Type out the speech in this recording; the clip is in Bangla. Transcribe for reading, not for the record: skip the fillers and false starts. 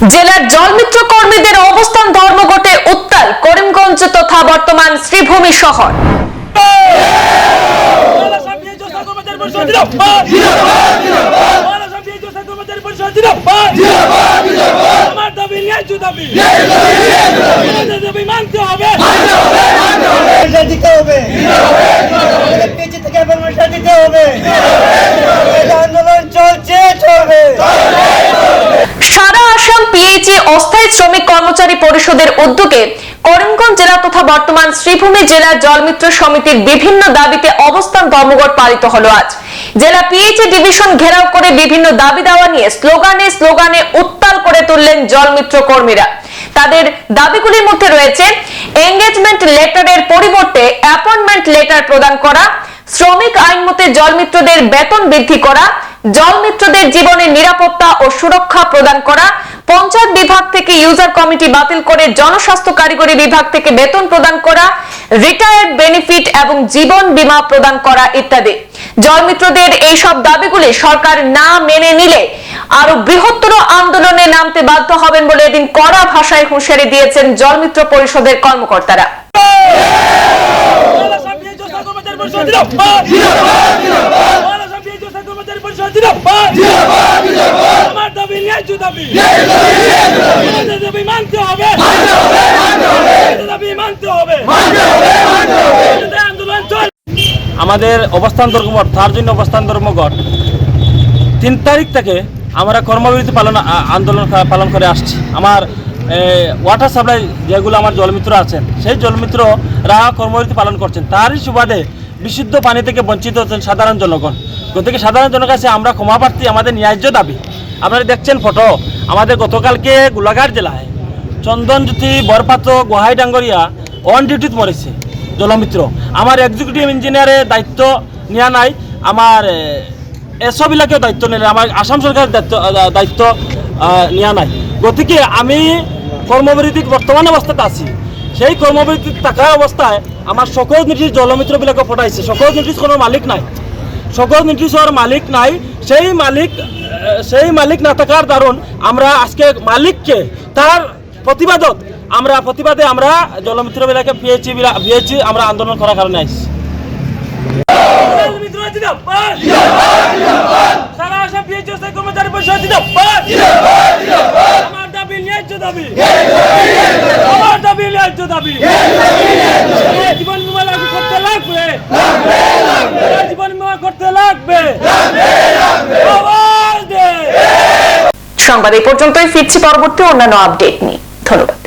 জেলার জলমিত্র কর্মীদের অবস্থান ধর্মঘটে উত্তাল করিমগঞ্জ তথা বর্তমান শ্রীভূমি শহর। সারা আসাম পিএইচই অস্থায়ী শ্রমিক কর্মচারী পরিষদের উদ্যোগে করিমগঞ্জ জেলা তথা বর্তমান শ্রীভূমি জেলা জলমিত্র সমিতির বিভিন্ন দাবিতে অবস্থান ধর্মঘট পালিত হলো আজ। জেলা পিএইচই ডিভিশন ঘেরাও করে বিভিন্ন দাবি দাওয়া নিয়ে স্লোগানে উত্তাল করে তুললেন জলমিত্র কর্মীরা। তাদের দাবিগুলির মধ্যে রয়েছে এঙ্গেজমেন্ট লেটারের পরিবর্তে অ্যাপয়েন্টমেন্ট লেটার প্রদান করা, শ্রমিক আইন মতে জলমিত্রদের বেতন বৃদ্ধি করা, জলমিত্রদের জীবনের নিরাপত্তা ও সুরক্ষা প্রদান করা, পঞ্চায়েত বিভাগ থেকে ইউজার কমিটি বাতিল করে জনস্বাস্থ্য কারিগরি বিভাগ থেকে বেতন প্রদান করা, রিটায়ার্ড বেনিফিট এবং জীবন বীমা প্রদান করা ইত্যাদি। জলমিত্রদের এইসব দাবিগুলি সরকার না মেনে নিলে আরো বৃহত্তর আন্দোলনে নামতে বাধ্য হবেন বলে এদিন কড়া ভাষায় হুঁশিয়ারি দিয়েছেন জলমিত্র পরিষদের কর্মকর্তারা। আমাদের অবস্থান ধর্মঘট, তার জন্য অবস্থান ধর্মঘট 3 তারিখ থেকে আমরা কর্মবিরতি আন্দোলন পালন করে আসছি। আমার ওয়াটার সাপ্লাই যেগুলো আমার জলমিত্র আছেন, সেই জলমিত্ররা কর্মবিরতি পালন করছেন। তারই সুবাদে বিশুদ্ধ পানি থেকে বঞ্চিত হচ্ছেন সাধারণ জনগণ। গতিকে সাধারণ জনগণের কাছে আমরা ক্ষমা প্রার্থী, আমাদের ন্যায্য দাবি। আপনারা দেখছেন ফটো, আমাদের গতকালকে গোলাঘাট জেলায় চন্দনজ্যোতি, বরপাত, গোহাই ডাঙ্গরিয়া অন ডিউটিতে মরেছে জলমিত্র। আমার এক্সিকিউটিভ ইঞ্জিনিয়ারের দায়িত্ব নেওয়া নাই, আমার এসববিলাকেও দায়িত্ব নিলে, আমার আসাম সরকারের দায়িত্ব নেওয়া নাই। গতিকে আমি কর্মবিরতি বর্তমান অবস্থাতে আছি। সেই কর্মবিরতি থাকা অবস্থায় আমার সকল নোটিশ জলমিত্রবিলাকে পঠাইছে। সকল নোটিশ কোনো মালিক নাই, সকল নোটিশর মালিক নাই। সেই মালিক না থাকার দারুণ আমরা আজকে মালিককে তার প্রতিবাদে আমরা জলমিত্রবিলাকে পিএইচই আমরা আন্দোলন করার কারণে আসছি। জীবন বীমা লাগু করতে লাগবে, জীবন বীমা করতে লাগবে। সংবাদ এই পর্যন্তই, ফিরছি পরবর্তী অন্যান্য আপডেট নিয়ে। ধন্যবাদ।